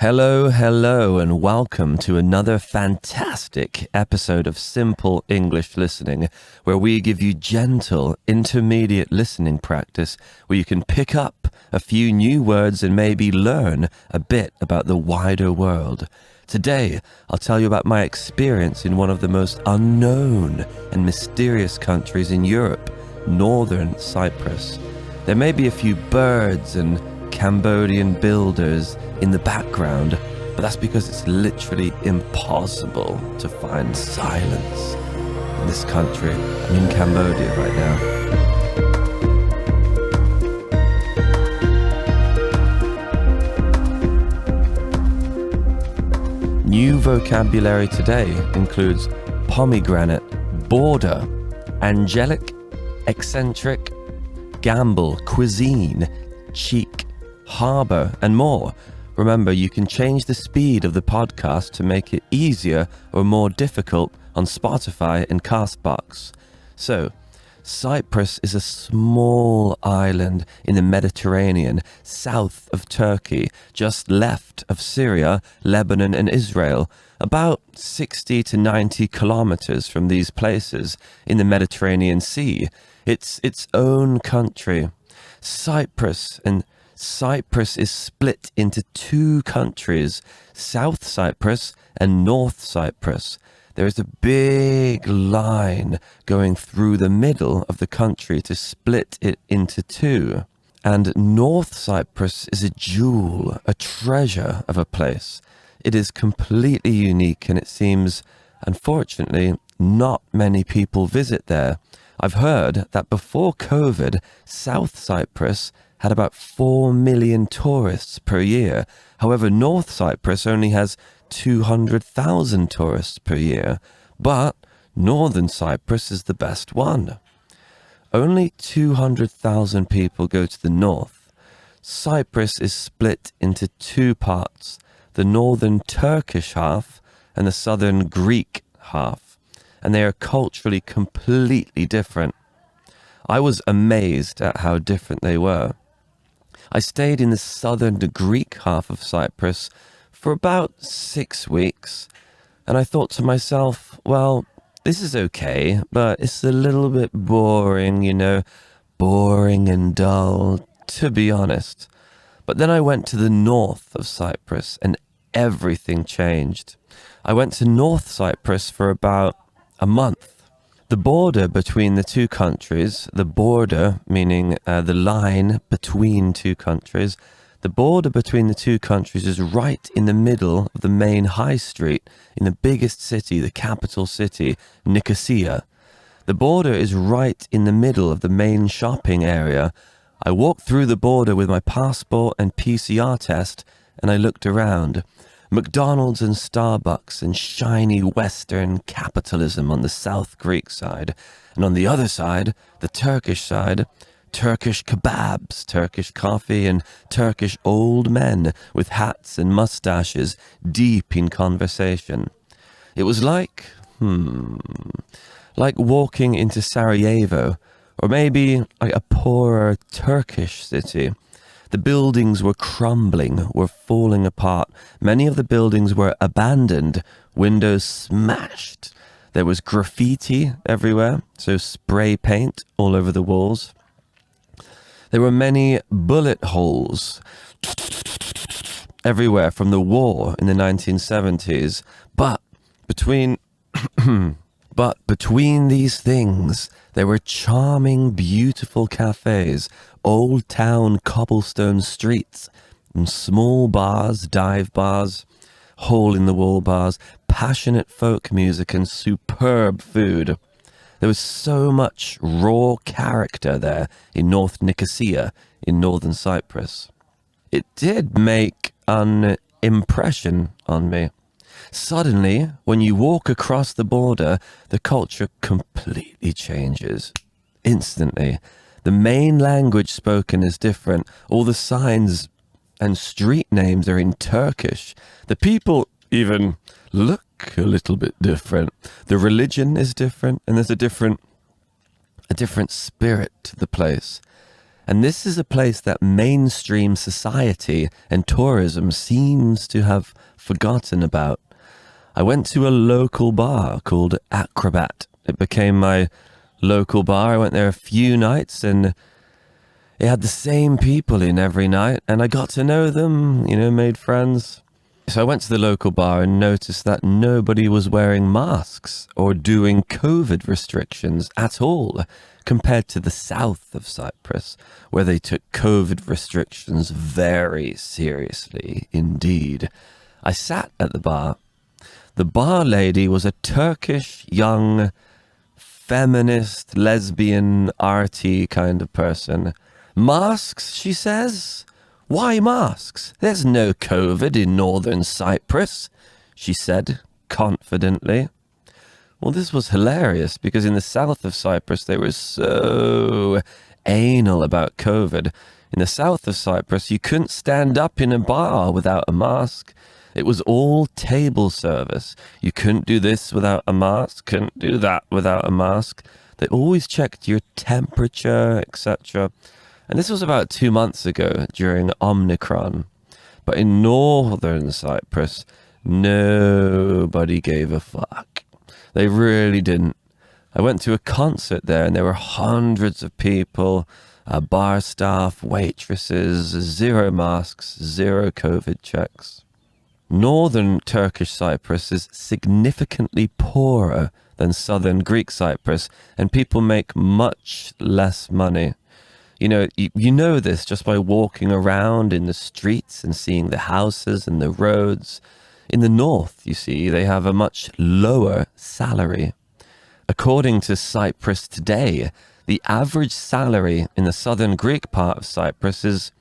Hello, and welcome to another fantastic episode of Simple English Listening, where we give you gentle, intermediate listening practice where you can pick up a few new words and maybe learn a bit about the wider world. Today, I'll tell you about my experience in one of the most unknown and mysterious countries in Europe, Northern Cyprus. There may be a few birds and Cambodian builders in the background, but that's because it's literally impossible to find silence in this country. I'm in Cambodia right now. New vocabulary today includes pomegranate, border, angelic, eccentric, gamble, cuisine, cheek, harbour, and more. Remember, you can change the speed of the podcast to make it easier or more difficult on Spotify and Castbox. So, Cyprus is a small island in the Mediterranean, south of Turkey, just left of Syria, Lebanon, and Israel, about 60 to 90 kilometers from these places in the Mediterranean Sea. It's its own country. Cyprus is split into two countries, South Cyprus and North Cyprus. There is a big line going through the middle of the country to split it into two. And North Cyprus is a jewel, a treasure of a place. It is completely unique, and it seems, unfortunately, not many people visit there. I've heard that before COVID, South Cyprus had about 4 million tourists per year. However, North Cyprus only has 200,000 tourists per year, but Northern Cyprus is the best one. Only 200,000 people go to the north. Cyprus is split into two parts, the northern Turkish half and the southern Greek half, and they are culturally completely different. I was amazed at how different they were. I stayed in the southern Greek half of Cyprus for about 6 weeks, and I thought to myself, well, this is okay, but it's a little bit boring, boring and dull, to be honest. But then I went to the north of Cyprus, and everything changed. I went to North Cyprus for about a month. The border between the two countries, the border meaning the line between two countries, the border between the two countries is right in the middle of the main high street in the biggest city, the capital city, Nicosia. The border is right in the middle of the main shopping area. I walked through the border with my passport and PCR test, and I looked around. McDonald's and Starbucks and shiny Western capitalism on the South Greek side. And on the other side, the Turkish side, Turkish kebabs, Turkish coffee, and Turkish old men with hats and mustaches deep in conversation. It was like walking into Sarajevo, or maybe like a poorer Turkish city. The buildings were crumbling, were falling apart. Many of the buildings were abandoned, windows smashed. There was graffiti everywhere, so spray paint all over the walls. There were many bullet holes everywhere from the war in the 1970s. But between these things, there were charming, beautiful cafes, old town cobblestone streets, and small bars, dive bars, hole-in-the-wall bars, passionate folk music, and superb food. There was so much raw character there in North Nicosia, in Northern Cyprus. It did make an impression on me. Suddenly, when you walk across the border, the culture completely changes. Instantly. The main language spoken is different. All the signs and street names are in Turkish. The people even look a little bit different. The religion is different, and there's a different spirit to the place. And this is a place that mainstream society and tourism seems to have forgotten about. I went to a local bar called Acrobat. It became my local bar. I went there a few nights and it had the same people in every night, and I got to know them, made friends. So I went to the local bar and noticed that nobody was wearing masks or doing COVID restrictions at all, compared to the south of Cyprus, where they took COVID restrictions very seriously indeed. I sat at the bar. The bar lady was a Turkish, young, feminist, lesbian, arty kind of person. Masks, she says? Why masks? There's no COVID in Northern Cyprus, she said confidently. Well, this was hilarious because in the south of Cyprus, they were so anal about COVID. In the south of Cyprus, you couldn't stand up in a bar without a mask. It was all table service. You couldn't do this without a mask, couldn't do that without a mask. They always checked your temperature, etc. And this was about 2 months ago during Omicron. But in Northern Cyprus, nobody gave a fuck. They really didn't. I went to a concert there and there were hundreds of people, bar staff, waitresses, 0 masks, 0 COVID checks. Northern Turkish Cyprus is significantly poorer than southern Greek Cyprus, and people make much less money. You know this just by walking around in the streets and seeing the houses and the roads. In the north, you see, they have a much lower salary. According to Cyprus Today, the average salary in the southern Greek part of Cyprus is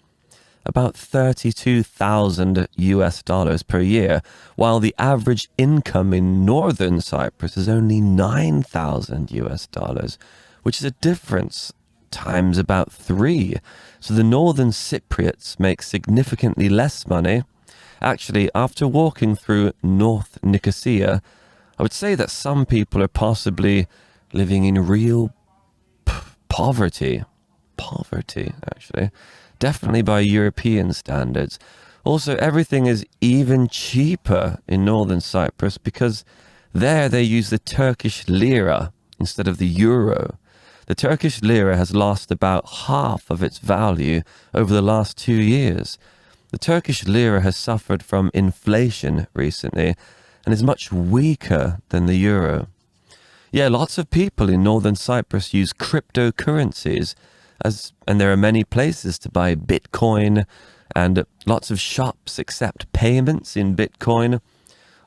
about $32,000 per year, while the average income in northern Cyprus is only $9,000, which is a difference times about 3. So the northern Cypriots make significantly less money. Actually, after walking through North Nicosia, I would say that some people are possibly living in real poverty. Poverty, actually. Definitely by European standards. Also, everything is even cheaper in northern Cyprus because there they use the Turkish lira instead of the euro. The Turkish lira has lost about half of its value over the last 2 years. The Turkish lira has suffered from inflation recently and is much weaker than the euro. Yeah, lots of people in northern Cyprus use cryptocurrencies, and there are many places to buy Bitcoin, and lots of shops accept payments in Bitcoin.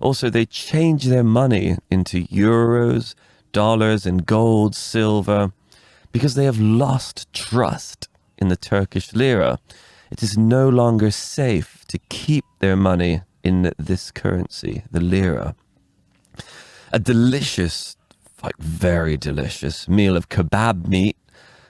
Also, they change their money into euros, dollars, and gold, silver, because they have lost trust in the Turkish lira. It is no longer safe to keep their money in this currency, the lira. A delicious, very delicious meal of kebab meat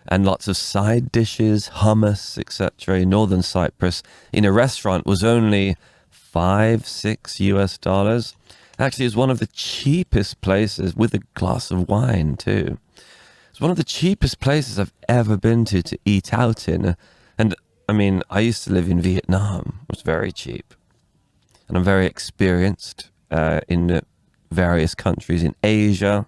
and lots of side dishes, hummus, etc. in northern Cyprus in a restaurant was only $5-6. Actually, it's one of the cheapest places, with a glass of wine too. It's one of the cheapest places I've ever been to eat out in. And I mean, I used to live in Vietnam. It was very cheap. And I'm very experienced in various countries in Asia,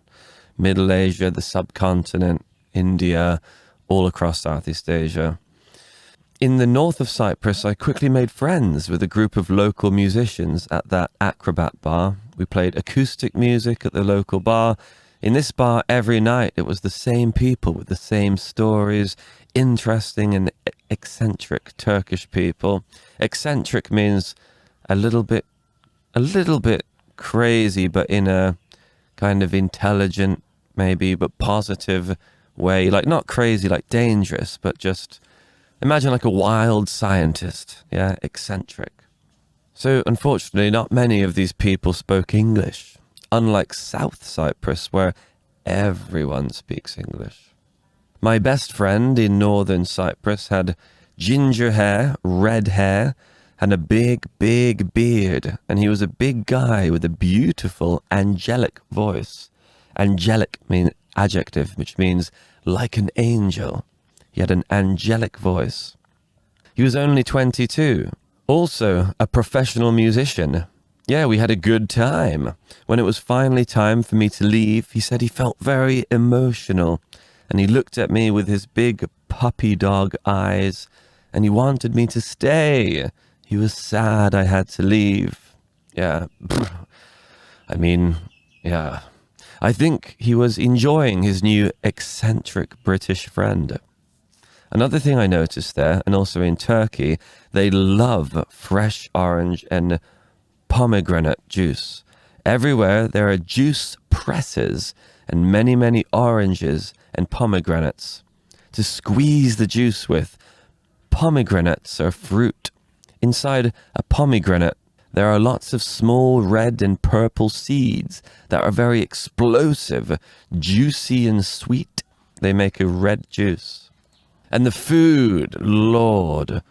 Middle Asia, the subcontinent, India, all across Southeast Asia. In the north of Cyprus, I quickly made friends with a group of local musicians at that Acrobat bar. We played acoustic music at the local bar. In this bar, every night, it was the same people with the same stories, interesting and eccentric Turkish people. Eccentric means a little bit crazy, but in a kind of intelligent, maybe, but positive way. Like, not crazy, like dangerous, but just imagine like a wild scientist. Yeah, eccentric. So, unfortunately, not many of these people spoke English, unlike South Cyprus, where everyone speaks English. My best friend in northern Cyprus had ginger hair, red hair, and a big beard, and he was a big guy with a beautiful, angelic voice. Angelic means adjective, which means like an angel. He had an angelic voice. He was only 22, also a professional musician. Yeah, we had a good time. When it was finally time for me to leave, he said he felt very emotional, and he looked at me with his big puppy dog eyes, and he wanted me to stay. He was sad I had to leave. Yeah, I mean, yeah. I think he was enjoying his new eccentric British friend. Another thing I noticed there, and also in Turkey, they love fresh orange and pomegranate juice. Everywhere there are juice presses and many, many oranges and pomegranates to squeeze the juice with. Pomegranates are fruit. Inside a pomegranate, there are lots of small red and purple seeds that are very explosive, juicy and sweet. They make a red juice. And the food, Lord.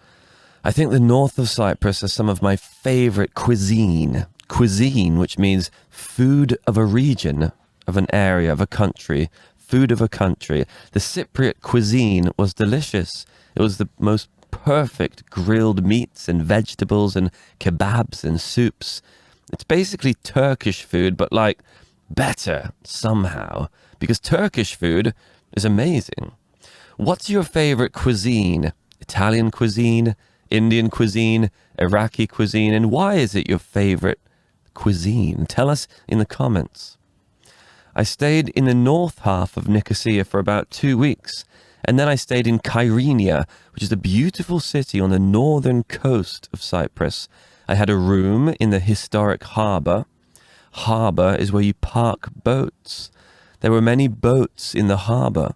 I think the north of Cyprus has some of my favorite cuisine. Cuisine, which means food of a region, of an area, of a country. Food of a country. The Cypriot cuisine was delicious. It was the most perfect grilled meats and vegetables and kebabs and soups. It's basically Turkish food, but like better somehow, because Turkish food is amazing. What's your favorite cuisine? Italian cuisine, Indian cuisine, Iraqi cuisine, and why is it your favorite cuisine? Tell us in the comments. I stayed in the north half of Nicosia for about 2 weeks, and then I stayed in Kyrenia, which is a beautiful city on the northern coast of Cyprus. I had a room in the historic harbour. Harbour is where you park boats. There were many boats in the harbour.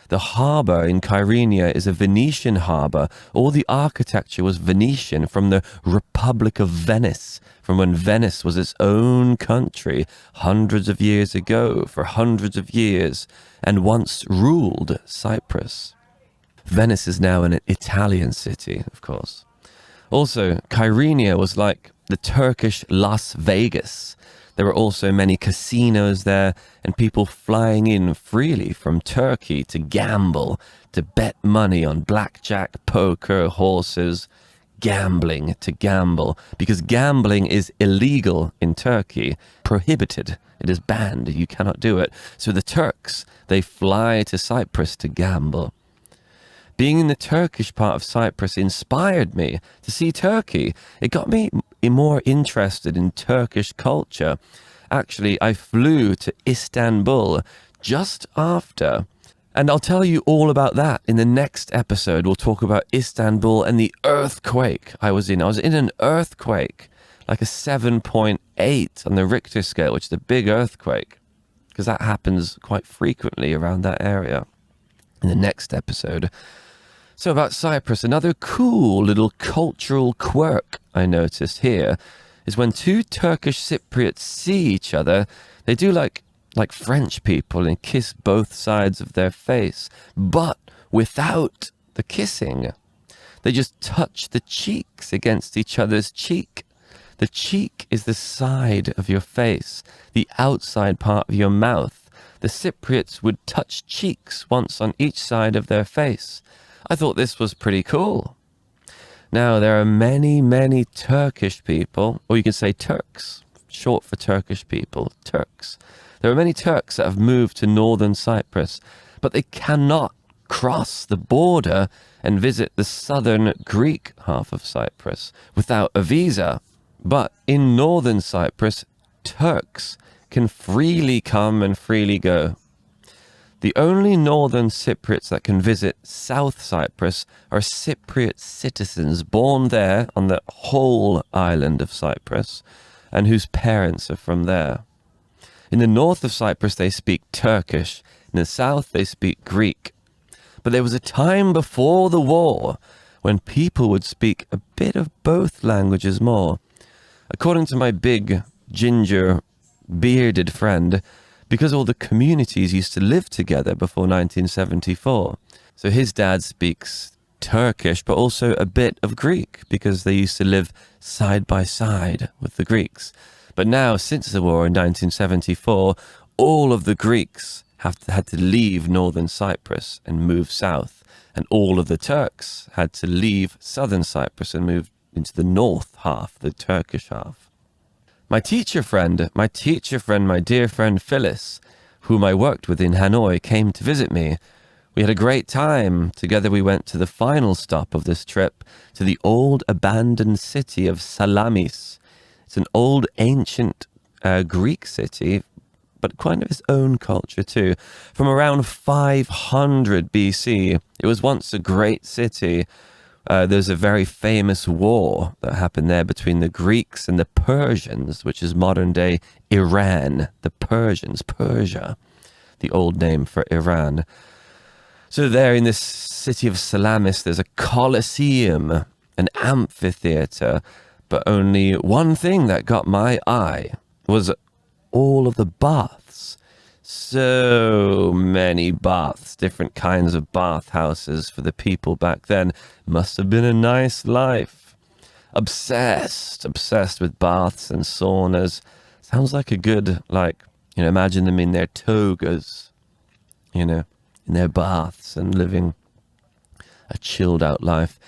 The harbour in Kyrenia is a Venetian harbour. All the architecture was Venetian from the Republic of Venice, from when Venice was its own country hundreds of years ago, for hundreds of years, and once ruled Cyprus. Venice is now an Italian city, of course. Also, Kyrenia was like the Turkish Las Vegas. There were also many casinos there and people flying in freely from Turkey to gamble, to bet money on blackjack, poker, horses, gambling to gamble, because gambling is illegal in Turkey, prohibited. It is banned. You cannot do it. So the Turks, they fly to Cyprus to gamble. Being in the Turkish part of Cyprus inspired me to see Turkey. It got me more interested in Turkish culture. Actually, I flew to Istanbul just after. And I'll tell you all about that in the next episode. We'll talk about Istanbul and the earthquake I was in. I was in an earthquake, like a 7.8 on the Richter scale, which is a big earthquake, because that happens quite frequently around that area in the next episode. So about Cyprus, another cool little cultural quirk I noticed here is when two Turkish Cypriots see each other, they do like French people and kiss both sides of their face, but without the kissing. They just touch the cheeks against each other's cheek. The cheek is the side of your face, the outside part of your mouth. The Cypriots would touch cheeks once on each side of their face. I thought this was pretty cool. Now, there are many, many Turkish people, or you can say Turks, short for Turkish people, Turks. There are many Turks that have moved to northern Cyprus, but they cannot cross the border and visit the southern Greek half of Cyprus without a visa. But in northern Cyprus, Turks can freely come and freely go. The only northern Cypriots that can visit South Cyprus are Cypriot citizens born there on the whole island of Cyprus and whose parents are from there. In the north of Cyprus, they speak Turkish. In the south, they speak Greek. But there was a time before the war when people would speak a bit of both languages more. According to my big, ginger, bearded friend, because all the communities used to live together before 1974. So his dad speaks Turkish, but also a bit of Greek, because they used to live side by side with the Greeks. But now, since the war in 1974, all of the Greeks had to leave northern Cyprus and move south. and all of the Turks had to leave southern Cyprus and move into the north half, the Turkish half. My teacher friend, my dear friend Phyllis, whom I worked with in Hanoi, came to visit me. We had a great time. Together we went to the final stop of this trip, to the old abandoned city of Salamis. It's an old ancient Greek city, but kind of its own culture too. From around 500 BC, it was once a great city. There's a very famous war that happened there between the Greeks and the Persians, which is modern day Iran. The Persians, Persia, the old name for Iran. So there in this city of Salamis, there's a Colosseum, an amphitheater, but only one thing that got my eye was all of the baths. So many baths, different kinds of bathhouses for the people back then. Must have been a nice life. Obsessed with baths and saunas. Sounds like a good, imagine them in their togas, in their baths and living a chilled out life.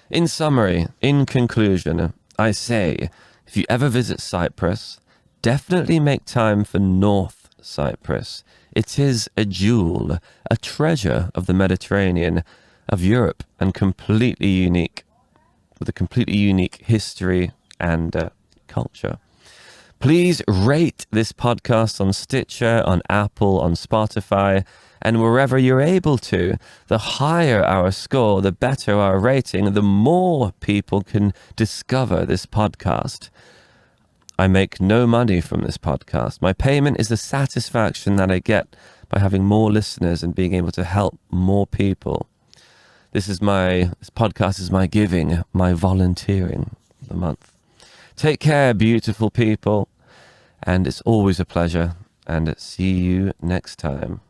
In summary, in conclusion, I say, if you ever visit Cyprus, definitely make time for North Cyprus. It is a jewel, a treasure of the Mediterranean, of Europe, and completely unique, with a completely unique history and culture. Please rate this podcast on Stitcher, on Apple, on Spotify, and wherever you're able to. The higher our score, the better our rating, the more people can discover this podcast. I make no money from this podcast. My payment is the satisfaction that I get by having more listeners and being able to help more people. This podcast is my giving, my volunteering of the month. Take care, beautiful people, and it's always a pleasure, and see you next time.